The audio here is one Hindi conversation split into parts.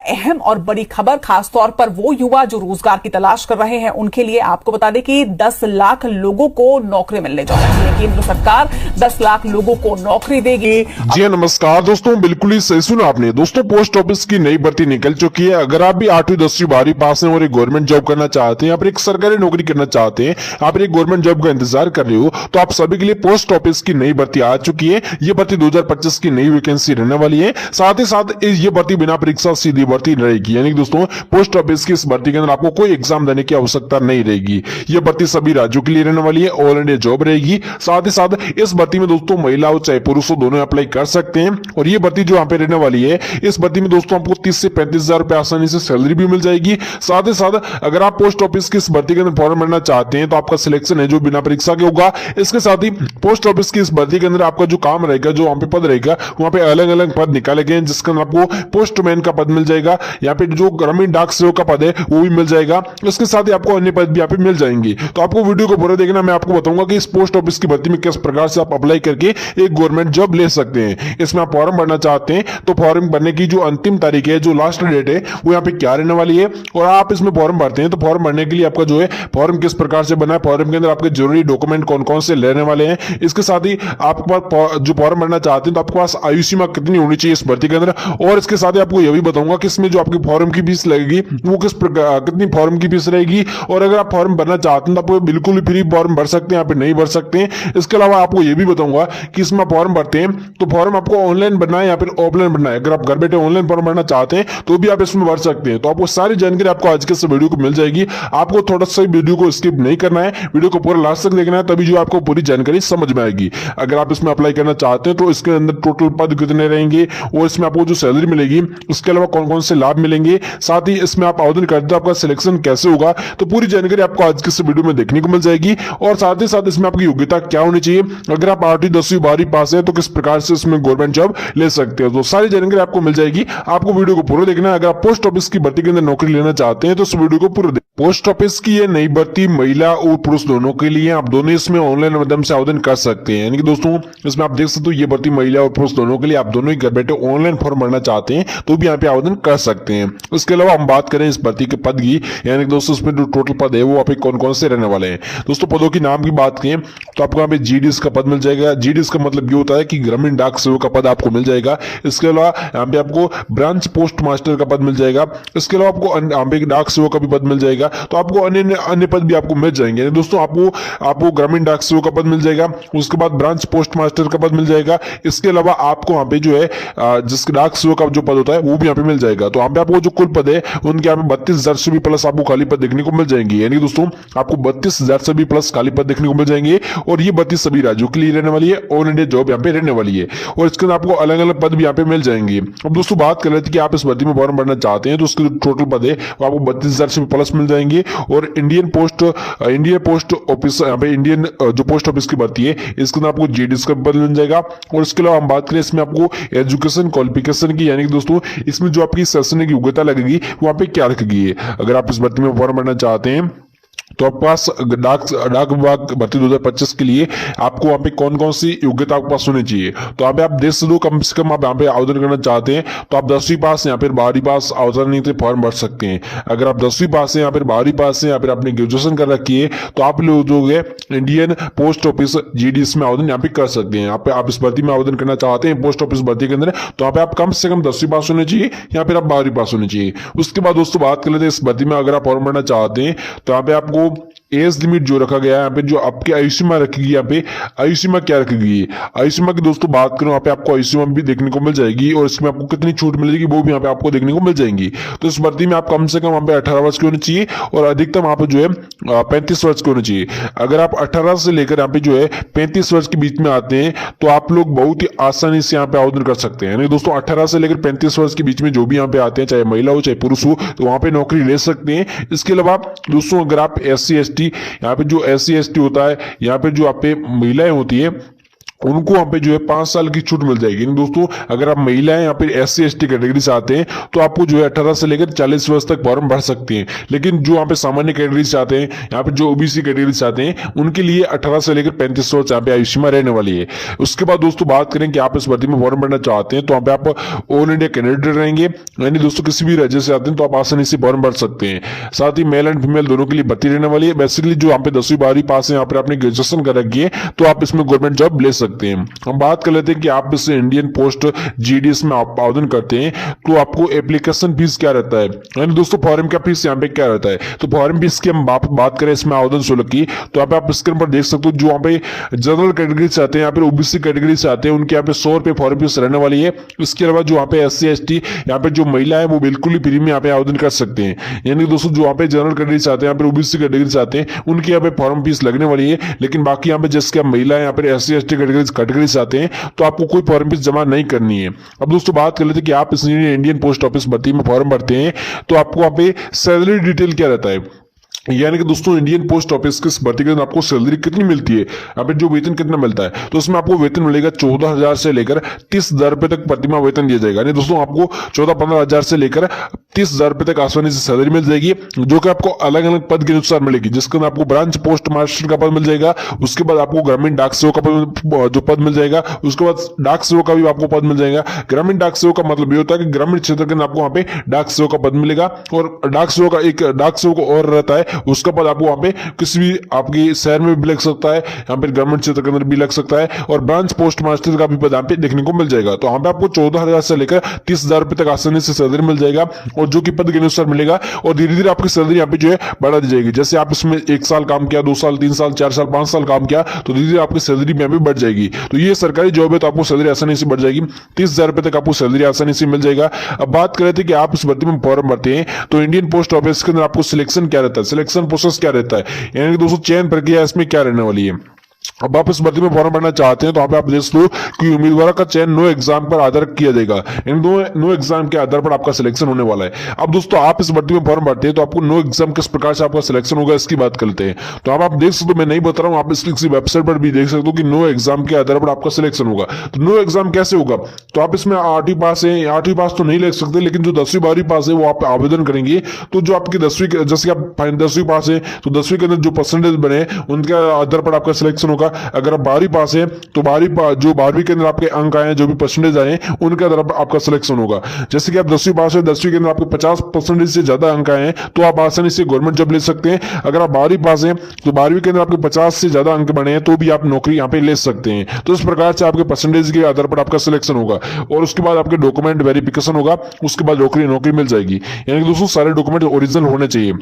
अहम और बड़ी खबर, खासतौर पर वो युवा जो रोजगार की तलाश कर रहे हैं उनके लिए। आपको बता दें कि 10 लाख लोगों को नौकरी मिलने जा रही है। केंद्र सरकार 10 लाख लोगों को नौकरी देगी। जी नमस्कार दोस्तों, बिल्कुल ही सही सुना आपने। दोस्तों, पोस्ट ऑफिस की नई भर्ती निकल चुकी है। अगर आप भी 8वीं 10वीं 12वीं पास हैं और एक गवर्नमेंट जॉब करना चाहते हैं या फिर एक सरकारी नौकरी करना चाहते हैं, आप एक गवर्नमेंट जॉब का इंतजार कर रहे हो, तो आप सभी के लिए पोस्ट ऑफिस की नई भर्ती आ चुकी है। ये भर्ती 2025 की नई वैकेंसी रहने वाली है। साथ ही साथ ये भर्ती बिना परीक्षा सीधी भर्ती रहेगी, यानी दोस्तों पोस्ट ऑफिस की इस भर्ती के अंदर आपको कोई एग्जाम देने की आवश्यकता नहीं रहेगी। यह भर्ती सभी राज्यों के लिए रहने वाली है, ऑल इंडिया जॉब रहेगी। साथ ही साथ इस भर्ती में दोस्तों महिला हो चाहे पुरुष हो, दोनों अप्लाई कर सकते हैं। और ये भर्ती जो यहाँ पे रहने वाली है, इस भर्ती में दोस्तों आपको 30 से 35 हजार रुपए आसानी से सैलरी भी मिल जाएगी। साथ ही साथ अगर आप पोस्ट ऑफिस की इस भर्ती के अंदर फॉर्म भरना चाहते हैं तो आपका सिलेक्शन है जो बिना परीक्षा के होगा। इसके साथ ही पोस्ट ऑफिस की इस भर्ती के अंदर आपका जो काम रहेगा, जो वहां पे पद रहेगा, वहां पे अलग अलग पद निकाले गए हैं, जिसके अंदर आपको पोस्टमैन का पद मिल जाएगा, यहाँ पे जो ग्रामीण डाक सेवक का पद है वो भी मिल जाएगा। इसके साथ ही आपको अन्य पद भी यहाँ पे मिल जाएंगे। तो आपको वीडियो को पूरा देखना, मैं आपको बताऊंगा कि इस पोस्ट ऑफिस की भर्ती में किस प्रकार से आप अप्लाई करके एक गवर्नमेंट जॉब ले सकते हैं। इसमें आप फॉर्म भरना चाहते हैं तो फॉर्म भरने की जो अंतिम तारीख है, जो लास्ट डेट है, वो यहाँ पे क्या रहने वाली है। और आप इसमें फॉर्म भरते हैं तो फॉर्म भरने के लिए आपका जो है फॉर्म किस प्रकार से बना है, फॉर्म के अंदर आपके जरूरी डॉक्यूमेंट कौन कौन से लेने वाले हैं। इसके साथ ही आपके पास जो फॉर्म भरना चाहते हैं तो आपके पास आयु सीमा कितनी होनी चाहिए इस भर्ती के अंदर। और इसके साथ ही आपको यह भी बताऊंगा कि इसमें जो आपकी फॉर्म की फीस लगेगी वो कितनी फॉर्म की फीस रहेगी। और अगर आप फॉर्म भरना चाहते हैं तो आप बिल्कुल ही फ्री फॉर्म भर सकते हैं, यहाँ पे नहीं भर सकते हैं। इसके अलावा आपको यह भी बताऊंगा कि इसमें फॉर्म भरते हैं तो फॉर्म आपको ऑनलाइन भरना है या फिर ऑफलाइन भरना है। अगर आप घर बैठे ऑनलाइन फॉर्म भरना चाहते हैं तो भी आप इसमें भर सकते हैं। तो आपको सारी जानकारी आपको आज के इस वीडियो को मिल जाएगी। आपको थोड़ा सा वीडियो को स्किप नहीं करना है, वीडियो को पूरा लास्ट तक देखना है, तभी जो आपको पूरी जानकारी समझ में आएगी। अगर आप इसमें अप्लाई करना चाहते हैं तो इसके अंदर टोटल पद कितने रहेंगे और इसमें आपको जो सैलरी मिलेगी, उसके अलावा कौन कौन से लाभ मिलेंगे, साथ ही इसमें आप आवेदन करते तो आपका सिलेक्शन कैसे होगा, तो पूरी जानकारी आपको आज के इस वीडियो में देखने को मिल जाएगी। और साथ ही साथ इसमें आपकी योग्यता क्या होनी चाहिए, अगर आप 8वीं 10वीं 12वीं पास है तो किस प्रकार से इसमें गवर्नमेंट जॉब ले सकते हैं। तो सारी जानकारी आपको मिल जाएगी। आपको वीडियो को पूरा देखना है। अगर आप पोस्ट ऑफिस की भर्ती के अंदर नौकरी लेना चाहते हैं तो इस वीडियो को पूरा पोस्ट ऑफिस की ये नई भर्ती महिला और पुरुष दोनों के लिए, आप दोनों इसमें ऑनलाइन माध्यम से आवेदन कर सकते हैं। यानी कि दोस्तों इसमें आप देख सकते हो ये भर्ती महिला और पुरुष दोनों के लिए, आप दोनों ही घर बैठे ऑनलाइन फॉर्म भरना चाहते हैं तो भी यहाँ पे आवेदन कर सकते हैं। इसके अलावा हम बात करें इस भर्ती के पद की, यानी कि दोस्तों इसमें जो टोटल पद है वो आप कौन कौन से रहने वाले हैं। दोस्तों पदों की नाम की बात करें तो आपको यहाँ पे जीडीएस का पद मिल जाएगा। जीडीएस का मतलब ये होता है कि ग्रामीण डाक सेवक का पद आपको मिल जाएगा। इसके अलावा यहाँ पे आपको ब्रांच पोस्ट मास्टर का पद मिल जाएगा। इसके अलावा आपको यहाँ पे डाक सेवक का भी पद मिल जाएगा। तो आपको अन्य पद भी आपको मिल जाएंगे। दोस्तों आपको ग्रामीण डाक सेवक का पद मिल जाएगा, उसके बाद ब्रांच पोस्ट मास्टर का पद मिल जाएगा। इसके अलावा आपको यहाँ पे जो है जिसके डाक सेवक का जो पद होता है वो भी यहाँ पे मिल जाएगा। तो यहाँ पे आपको जो कुल पद है उनके यहाँ पे 32,000 से भी प्लस आपको खाली पद देखने को मिल जाएंगे। यानी दोस्तों आपको 32,000 से भी प्लस खाली पद देखने को मिल जाएंगे। और ये भर्ती सभी राज्यों के लिए रहने वाली है, ऑल इंडिया जॉब यहाँ पे रहने वाली है। और इसके अंदर आपको अलग अलग पद भी यहाँ पे मिल जाएंगे। अब दोस्तों बात कर रहे थे कि आप इस भर्ती में फॉर्म भरना चाहते हैं तो उसके जो टोटल पद है वो आपको 32,000 से भी प्लस मिल जाएंगे। और इंडियन पोस्ट ऑफिस, यहाँ पे इंडियन जो पोस्ट ऑफिस की भर्ती है इसके अंदर आपको जीडीएस का पद मिल जाएगा। और इसके अलावा हम बात करें इसमें आपको एजुकेशन क्वालिफिकेशन की, यानी कि दोस्तों इसमें जो आपकी शैक्षणिक योग्यता लगेगी वहां पे क्या रखेगी है। अगर आप इस भर्ती में फॉर्म भरना चाहते हैं तो आपके पास डाक विभाग भर्ती 2025 के लिए आपको वहां पे कौन कौन सी योग्यता आपके पास होनी चाहिए। तो यहाँ पे आप देश से कम से कम आप यहाँ पे आवेदन करना चाहते हैं तो आप 10वीं पास या फिर 12वीं पास आवेदन नहीं फॉर्म भर सकते हैं। अगर आप 10वीं पास है या फिर 12वीं पास है या फिर आपने ग्रेजुएशन कर रखी है तो आप लोग जो है इंडियन पोस्ट ऑफिस जीडीएस में आवेदन यहाँ पे कर सकते हैं। यहाँ पे आप इस भर्ती में आवेदन करना चाहते हैं पोस्ट ऑफिस भर्ती के अंदर तो यहाँ पे आप कम से कम 10वीं पास होने चाहिए या फिर आप 12वीं पास होने चाहिए। उसके बाद दोस्तों बात कर लेते हैं इस भर्ती में अगर आप फॉर्म भरना चाहते हैं तो यहाँ पे आपको एज लिमिट जो रखा गया है, यहाँ पे जो आपकी आयु सीमा रखेगी, यहाँ पे आयु सीमा क्या रखेगी, आयु सीमा की दोस्तों बात करूं यहाँ पे आपको आयु सीमा भी देखने को मिल जाएगी। और इसमें आपको कितनी छूट मिलेगी वो भी यहाँ पे आपको देखने को मिल जाएंगी। तो इस भर्ती में आप कम से कम यहाँ पे 18 वर्ष के होने चाहिए और अधिकतम आप जो है 35 वर्ष के होने चाहिए। अगर आप 18 से लेकर यहाँ पे जो है 35 वर्ष के बीच में आते हैं तो आप लोग बहुत ही आसानी से यहाँ पे आवेदन कर सकते हैं। यानी दोस्तों 18 से लेकर 35 वर्ष के बीच में जो भी यहाँ पे आते हैं, चाहे महिला हो चाहे पुरुष हो, तो वहां पे नौकरी ले सकते हैं। इसके अलावा दोस्तों अगर आप SC ST, यहाँ पे जो SC ST होता है, यहाँ पे जो आप पे महिलाएं होती है उनको वहां पे जो है 5 साल की छूट मिल जाएगी। दोस्तों अगर आप महिलाएं या फिर SC ST कैटेगरी से आते हैं तो आपको जो है 18 से लेकर 40 वर्ष तक फॉर्म भर सकते हैं। लेकिन जो यहाँ पे सामान्य कैटेगरी से आते हैं, यहाँ पे जो OBC कैटेगरी से आते हैं, उनके लिए 18 से लेकर 35 वर्ष यहाँ पे आयु सीमा रहने वाली है। उसके बाद दोस्तों बात करें कि आप इस भर्ती में फॉर्म भरना चाहते हैं तो यहाँ पे आप ऑल इंडिया कैंडिडेट रहेंगे, यानी दोस्तों किसी भी राज्य से आते हैं तो आप आसानी से फॉर्म भर सकते हैं। साथ ही मेल एंड फीमेल दोनों के लिए भर्ती रहने वाली है। बेसिकली जो यहाँ पे 10वीं 12वीं पास है, यहाँ पर आपने ग्रेजुएशन कर रखी है, तो आप इसमें गवर्नमेंट जॉब ले सकते हैं। हम बात कर लेते हैं कि आप इस इंडियन पोस्ट GDS में आप आवेदन करते हैं तो आपको एप्लीकेशन फीस क्या रहता है, यानी दोस्तों फॉर्म का फीस यहाँ पे क्या रहता है। तो फॉर्म फीस की हम बात करें इसमें आवेदन शुल्क की, तो आप स्क्रीन पर देख सकते हो। जो यहाँ पे जनरल कैटेगरी से आते हैं, यहाँ पे OBC कैटेगरी से आते हैं, उनके यहाँ पे 100 रुपए फॉर्म फीस रहने वाली है। इसके अलावा जो यहाँ पे SC ST यहाँ पे जो महिला है वो बिल्कुल ही फ्री में यहाँ पे आवेदन कर सकते हैं। यानी दोस्तों जो यहाँ पे जनरल कैटेगरी से आते हैं, यहाँ पे OBC कैटेगरी से आते हैं, उनके यहाँ पे फॉर्म फीस लगने वाली है। लेकिन बाकी यहाँ पे जिसके महिला है, यहाँ पे SC ST कैटेगरी से आते हैं, तो आपको कोई फॉर्म फीस जमा नहीं करनी है। अब दोस्तों बात कर लेते हैं कि आप इस इंडियन पोस्ट ऑफिस भर्ती में फॉर्म भरते हैं तो आपको वहां पे सैलरी डिटेल क्या रहता है, यानी कि दोस्तों इंडियन पोस्ट ऑफिस की भर्ती के अंदर आपको सैलरी कितनी मिलती है, यहाँ जो वेतन कितना मिलता है। तो उसमें आपको वेतन मिलेगा 14,000 से लेकर 30,000 रुपए तक प्रतिमाह वेतन दिया जाएगा। यानी दोस्तों आपको 14-15 हजार से लेकर 30,000 रुपए तक आसानी से सैलरी मिल जाएगी, जो कि आपको अलग अलग पद के अनुसार मिलेगी। जिसके अंदर आपको ब्रांच पोस्ट मास्टर का पद मिल जाएगा, उसके बाद आपको ग्रामीण डाक सेवक का जो पद मिल जाएगा, उसके बाद डाक सेवक का भी आपको पद मिल जाएगा। ग्रामीण डाक सेवक का मतलब ये होता है कि ग्रामीण क्षेत्र के अंदर आपको वहां पे डाक सेवक का पद मिलेगा, और डाक सेवक का एक डाक सेवक और रहता है, उसका पद आपको वहां पे किसी भी आपके शहर में भी लग सकता है, यहाँ पे ग्रामीण क्षेत्र के अंदर भी लग सकता है, और ब्रांच पोस्ट मास्टर का भी पद यहाँ पे देखने को मिल जाएगा। तो यहाँ पे आपको 14,000 से लेकर 30,000 रुपए तक आसानी से सैलरी मिल जाएगा, और जो कि पद के अनुसार मिलेगा। और धीरे धीरे आपकी सैलरी यहाँ पे जो है बढ़ा दी जाएगी। जैसे आप इसमें 1 साल काम किया, 2 साल, 3 साल, 4 साल, 5 साल काम किया, तो धीरे धीरे आपकी सैलरी यहाँ पे बढ़ जाएगी। तो ये सरकारी जॉब है, तो आपको सैलरी आसानी से बढ़ जाएगी। 30,000 रुपए तक आपको सैलरी आसानी से मिल जाएगा। अब बात कर रहे थे कि आप इस भर्ती में फॉर्म भरते हैं तो इंडियन पोस्ट ऑफिस के अंदर आपको सिलेक्शन क्या रहता है, सिलेक्शन प्रोसेस क्या रहता है, यानी कि दोस्तों चयन प्रक्रिया इसमें क्या रहने वाली है। अब आप इस भर्ती में फॉर्म भरना चाहते हैं तो आप देख लो कि उम्मीदवार का चयन 9 एग्जाम पर आधार किया जाएगा। इन 9 एग्जाम के आधार पर आपका सिलेक्शन होने वाला है। अब दोस्तों आप इस भर्ती में फॉर्म भरते हैं तो आपको 9 एग्जाम किस प्रकार से आपका सिलेक्शन होगा इसकी बात करते हैं। तो आप देख सकते हो, मैं नहीं बता रहा हूं, आप इसकी वेबसाइट पर भी देख सकते हो कि 9 एग्जाम के आधार पर आपका सिलेक्शन होगा। तो 9 एग्जाम कैसे होगा, तो आप इसमें 8वीं पास है, 8वीं पास तो नहीं ले सकते, लेकिन जो 10वीं 12वीं पास है वो आप आवेदन करेंगे। तो जो आपकी 10वीं, जैसे आप 10वीं पास है तो 10वीं के अंदर जो परसेंटेज बने उनके आधार पर आपका सिलेक्शन होगा। अगर आप 12वीं पास है तो 12वीं के अंदर आपके अंक आए, जो भी परसेंटेज आए, उनके आधार पर आपका सिलेक्शन होगा। जैसे कि आप 10वीं पास है, 10वीं के अंदर आपके 50% से ज्यादा अंक आए तो आप आसानी से गवर्नमेंट जॉब ले सकते हैं। अगर आप 12वीं पास है तो 12वीं के अंदर आपके 50 से ज्यादा अंक बने हैं तो भी आप नौकरी यहाँ पे ले सकते हैं। तो इस प्रकार से आपके परसेंटेज के आधार पर आपका सिलेक्शन होगा, और उसके बाद आपके डॉक्यूमेंट वेरिफिकेशन होगा, उसके बाद नौकरी मिल जाएगी। यानी कि दोस्तों सारे डॉक्यूमेंट ओरिजिनल होने चाहिए।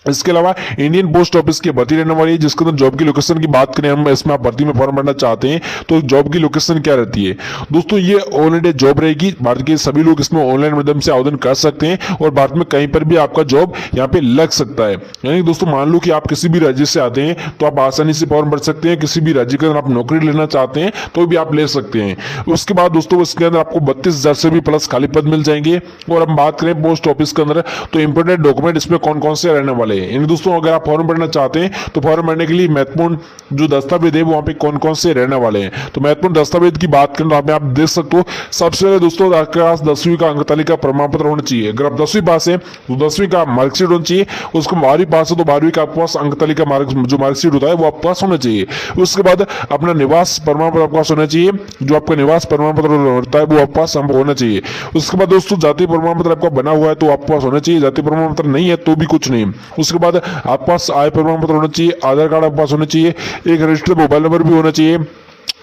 इसके अलावा इंडियन पोस्ट ऑफिस की भर्ती रहने वाली है, जिसके अंदर जॉब की लोकेशन की बात करें हम, इसमें आप भर्ती में फॉर्म भरना चाहते हैं तो जॉब की लोकेशन क्या रहती है। दोस्तों ये ऑल इंडिया जॉब रहेगी, भारत के सभी लोग इसमें ऑनलाइन माध्यम से आवेदन कर सकते हैं, और भारत में कहीं पर भी आपका जॉब यहाँ पे लग सकता है। यानी दोस्तों मान लो कि आप किसी भी राज्य से आते हैं तो आप आसानी से फॉर्म भर सकते हैं। किसी भी राज्य के अंदर आप नौकरी लेना चाहते हैं तो भी आप ले सकते हैं। उसके बाद दोस्तों इसके अंदर आपको 32,000 से भी प्लस खाली पद मिल जाएंगे। और हम बात करें पोस्ट ऑफिस के अंदर तो इंपोर्टेंट डॉक्यूमेंट इसमें कौन कौन से रहने वाले हैं। यानी दोस्तों अगर आप फॉर्म भरना चाहते हैं तो फॉर्म भरने के लिए महत्वपूर्ण जो दस्तावेज है वहां पे कौन कौन से रहने वाले हैं। तो महत्वपूर्ण दस्तावेज की बात करें तो आप देख सकते हो, सबसे पहले दोस्तों आपके पास 10वीं का अंकतालिका प्रमाण पत्र होना चाहिए। अगर आप 10वीं पास है तो 10वीं का मार्कशीट होना चाहिए। उसको 12वीं पास है तो 12वीं का आपके पास अंकतालिका जो मार्कशीट होता है वो आपके पास होना चाहिए। उसके बाद अपना निवास प्रमाण पत्र आपके पास होना चाहिए, जो आपका निवास प्रमाण पत्र होता है वो आपके पास होना चाहिए। उसके बाद दोस्तों जाति प्रमाण पत्र आपका बना हुआ है तो आपके पास होना चाहिए, जाति प्रमाण पत्र नहीं है तो भी कुछ नहीं। उसके बाद आपके पास आय प्रमाण पत्र होना चाहिए, आधार कार्ड आपके पास होना चाहिए, एक रजिस्टर्ड मोबाइल नंबर भी होना चाहिए,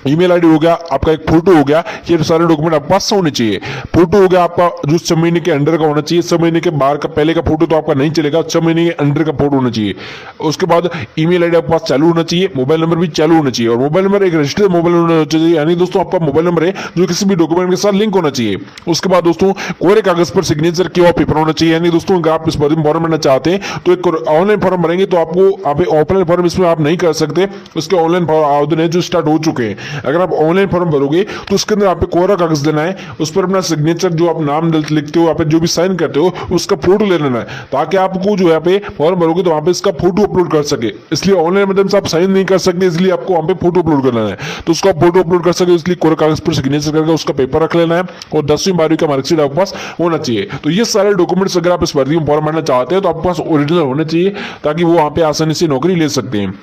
ईमेल आईडी हो गया, आपका एक फोटो हो गया। ये सारे डॉक्यूमेंट आपके पास होने चाहिए। फोटो हो गया आपका जो 6 महीने के अंडर का होना चाहिए, 6 महीने के बाहर का पहले का फोटो तो आपका नहीं चलेगा, 6 महीने के अंडर का फोटो होना चाहिए। उसके बाद ईमेल आईडी आपके पास चालू होना चाहिए, मोबाइल नंबर भी चालू होना चाहिए, और मोबाइल नंबर एक रजिस्टर्ड मोबाइल होना चाहिए। यानी दोस्तों आपका मोबाइल नंबर है जो किसी भी डॉक्यूमेंट के साथ लिंक होना चाहिए। उसके बाद दोस्तों कोरे कागज पर सिग्नेचर किया हुआ पेपर होना चाहिए। यानी दोस्तों अगर आप इस फॉर्म भरना चाहते हैं तो एक ऑनलाइन फॉर्म भरेंगे तो आपको ऑफलाइन फॉर्म इसमें आप नहीं कर सकते, उसके ऑनलाइन आवेदन है जो स्टार्ट हो चुके हैं। अगर आप ऑनलाइन फॉर्म भरोगे तो उसके अंदर आप कोरा कागज देना है, उस पर अपना सिग्नेचर जो आप नाम लिखते हो, आप जो भी साइन करते हो उसका फोटो ले लेना है, ताकि आपको जो यहाँ पे फॉर्म भरोगे तो वहां पे इसका फोटो अपलोड कर सके। इसलिए ऑनलाइन माध्यम से आप साइन नहीं कर सकते, इसलिए आपको वहां पे फोटो अपलोड करना है। तो उसका फोटो अपलोड कर सके इसलिए कोरा कागज पर सिग्नेचर करके उसका पेपर रख लेना है, और 10वीं 12वीं का मार्कशीट आपके पास होना चाहिए। तो ये सारे डॉक्यूमेंट्स अगर आप इस भर्ती में फॉर्म भरना चाहते हैं तो आपके पास ओरिजिनल होने चाहिए, ताकि वो वहां पे आसानी से नौकरी ले सकते हैं।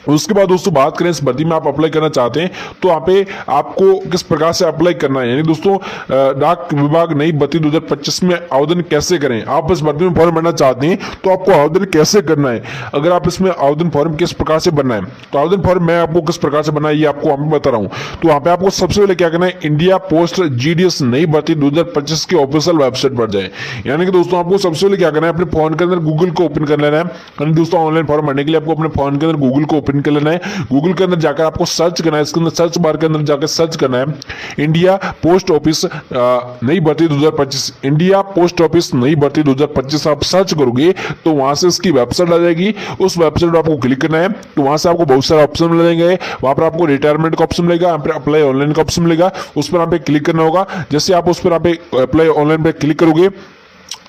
उसके बाद दोस्तों बात करें इस भर्ती में आप अप्लाई करना चाहते हैं तो यहाँ पे आपको किस प्रकार से अप्लाई करना है, यानी दोस्तों डाक विभाग नई भर्ती 2025 में आवेदन कैसे करें। आप इस भर्ती में फॉर्म भरना चाहते हैं तो आपको आवेदन कैसे करना है, अगर आप इसमें आवेदन फॉर्म किस प्रकार से भरना है, तो आवेदन फॉर्म मैं आपको किस प्रकार से भरना है ये आपको वहां पे बता रहा हूँ। तो वहां पे आपको सबसे पहले क्या करना है, इंडिया पोस्ट GDS नई भर्ती 2025 की ऑफिशियल वेबसाइट पर जाए। यानी कि दोस्तों आपको सबसे पहले क्या करना है, अपने फोन के अंदर गूगल को ओपन कर लेना है। यानी दोस्तों ऑनलाइन फॉर्म भरने के लिए आपको अपने फोन के अंदर गूगल को ओपन कर लेना है। गूगल के अंदर जाकर आपको सर्च करना है, इसके अंदर सर्च बार के अंदर जाकर सर्च करना है इंडिया पोस्ट ऑफिस नई भर्ती 2025। इंडिया पोस्ट ऑफिस नई भर्ती 2025 आप सर्च करोगे तो वहां से इसकी वेबसाइट आ जाएगी। उस वेबसाइट पर आपको क्लिक करना है, तो वहां से आपको बहुत सारे ऑप्शन मिलेंगे। वहां पर आपको रिटायरमेंट का ऑप्शन मिलेगा, यहाँ पर अप्लाई ऑनलाइन का ऑप्शन मिलेगा, उस पर आप पे क्लिक करना होगा। जैसे आप उस पर आप अप्लाई ऑनलाइन पे क्लिक करोगे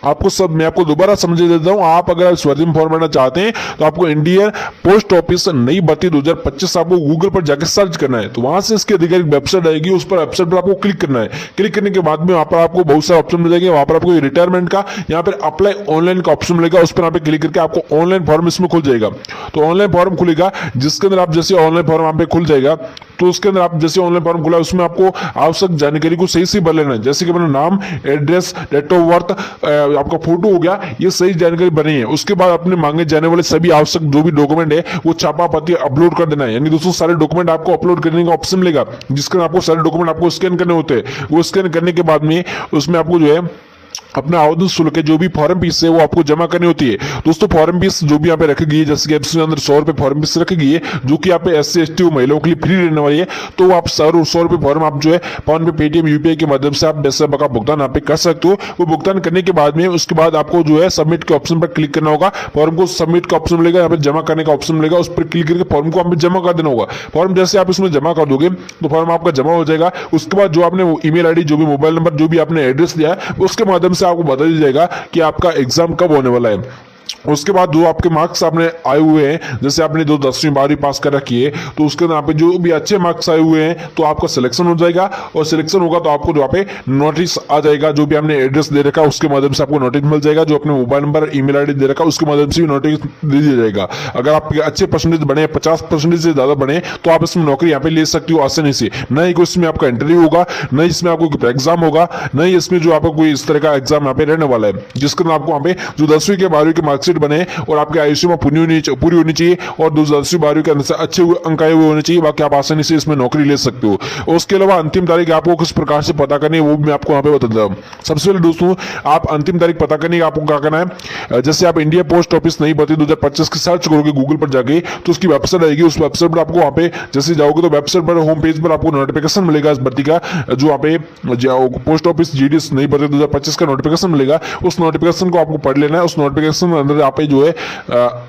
आपको सब मैं आपको दोबारा समझ देता हूं। आप अगर इस भर्ती में फॉर्म भरना चाहते हैं तो आपको इंडियन पोस्ट ऑफिस नई भर्ती 2025 आपको गूगल पर जाकर सर्च करना है, तो वहां से इसकी आधिकारिक वेबसाइट आएगी, उस पर वेबसाइट पर आपको क्लिक करना है। क्लिक करने के बाद में वहां पर आपको बहुत सारे ऑप्शन मिलेंगे। वहां पर आपको रिटायरमेंट का, यहाँ पर अप्लाई ऑनलाइन का ऑप्शन मिलेगा, उस पर आप क्लिक करके आपको ऑनलाइन फॉर्म इसमें खुल जाएगा। तो ऑनलाइन फॉर्म खुलेगा, जिसके अंदर आप जैसे ऑनलाइन फॉर्म यहाँ पे खुल जाएगा तो उसके अंदर आप जैसे ऑनलाइन फॉर्म खुला उसमें आपको आवश्यक जानकारी को सही से भर लेना है, जैसे कि अपना नाम, एड्रेस, डेट ऑफ बर्थ, आपका फोटो हो गया, ये सही जानकारी बनी है। उसके बाद अपने मांगे जाने वाले सभी आवश्यक जो भी डॉक्यूमेंट है वो छापा पत्ती अपलोड कर देना है। यानी दोस्तों सारे डॉक्यूमेंट आपको अपलोड करने का ऑप्शन मिलेगा, जिसके आपको सारे डॉक्यूमेंट आपको स्कैन करने होते हैं। वो स्कैन करने के बाद में उसमें आपको जो है अपना आवेदन शुल्क जो भी फॉर्म फीस है वो आपको जमा करनी होती है। दोस्तों फॉर्म फीस जो भी यहाँ पे रखी गई है, जैसे कि इसके अंदर 100 रुपए फॉर्म फीस रखी गई है, जो कि यहाँ पे SC ST महिलाओं के लिए फ्री रहने वाली है। तो आप 100 रुपए फॉर्म आप जो है फोन पे, पेटीएम, UPI के माध्यम से आप पैसे का भुगतान यहाँ पे कर सकते हो। वो भुगतान करने के बाद में उसके बाद आपको जो है सबमिट के ऑप्शन पर क्लिक करना होगा। फॉर्म को सबमिट का ऑप्शन मिलेगा, यहाँ पे जमा करने का ऑप्शन मिलेगा, उस पर क्लिक करके फॉर्म को आप जमा कर देना होगा। फॉर्म जैसे आप इसमें जमा कर दोगे तो फॉर्म आपका जमा हो जाएगा। उसके बाद जो आपने email ID, जो भी मोबाइल नंबर, जो भी आपने एड्रेस दिया है उसके माध्यम से आपको बता दिया जाएगा कि आपका एग्जाम कब होने वाला है। उसके बाद जो आपके मार्क्स आपने आए हुए हैं, जैसे आपने जो 10वीं 12वीं पास कर रखी है तो उसके यहाँ पे जो भी अच्छे मार्क्स आए हुए हैं तो आपका सिलेक्शन हो जाएगा, और सिलेक्शन होगा तो आपको जो पे नोटिस आ जाएगा। जो भी आपने एड्रेस दे रखा है उसके माध्यम से आपको नोटिस मिल जाएगा, जो अपने मोबाइल नंबर, email ID दे रखा है उसके माध्यम से भी नोटिस दे दिया जाएगा। अगर आपके अच्छे परसेंटेज बने, 50% से ज्यादा बने, तो आप इसमें नौकरी यहाँ पे ले सकते हो आसानी से। न ही कोई इसमें आपका इंटरव्यू होगा, न इसमें आपको एग्जाम होगा, न ही इसमें जो आपका कोई इस तरह का एग्जाम यहाँ पे रहने वाला है, जिसके आपको वहाँ पे जो 10वीं के 12वीं की मार्कशीट बने और आपके आयुष्य में पूरी होनी चाहिए, और 10वीं 12वीं के अंदर से अच्छे अंक आए हुए होने चाहिए, बाकी आप आसानी से इसमें नौकरी ले सकते हो। और उसके अलावा अंतिम तारीख आपको किस प्रकार से पता करनी है वो मैं आपको यहाँ पे बताता हूँ। सबसे पहले दोस्तों आप अंतिम तारीख पता करने का आपको क्या करना है, जैसे आप इंडिया पोस्ट ऑफिस नई भर्ती 2025 की सर्च करोगे गूगल पर जाके तो उसकी वेबसाइट आएगी। उस वेबसाइट पर आपको वहाँ पे जैसे जाओगे तो वेबसाइट पर होम पेज पर आपको नोटिफिकेशन मिलेगा इस भर्ती का, जो यहाँ पे पोस्ट ऑफिस GDS नई भर्ती 2025 का नोटिफिकेशन मिलेगा। उस नोटिफिकेशन को आपको पढ़ लेना है। उस नोटिफिकेशन के अंदर आप जो है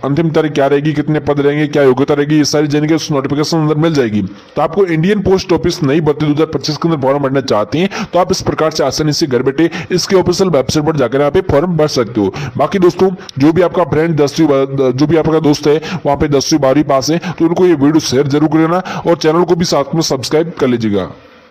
अंतिम तारीख क्या रहेगी, कितने पद रहेंगे, क्या योग्यता रहेगी, ये सारी जानकारी उस नोटिफिकेशन अंदर मिल जाएगी। तो आपको इंडियन पोस्ट ऑफिस नई भर्ती 2025 के अंदर फॉर्म भरना चाहते हैं तो आप इस प्रकार से आसानी से घर बैठे इसके ऑफिशियल वेबसाइट पर जाकर यहाँ पे फॉर्म भर सकते हो। बाकी दोस्तों जो भी आपका फ्रेंड 10वीं, जो भी आपका दोस्त है वहां पे 10वीं 12वीं पास है तो उनको ये वीडियो शेयर जरूर करना और चैनल को भी साथ में सब्सक्राइब कर लीजिएगा।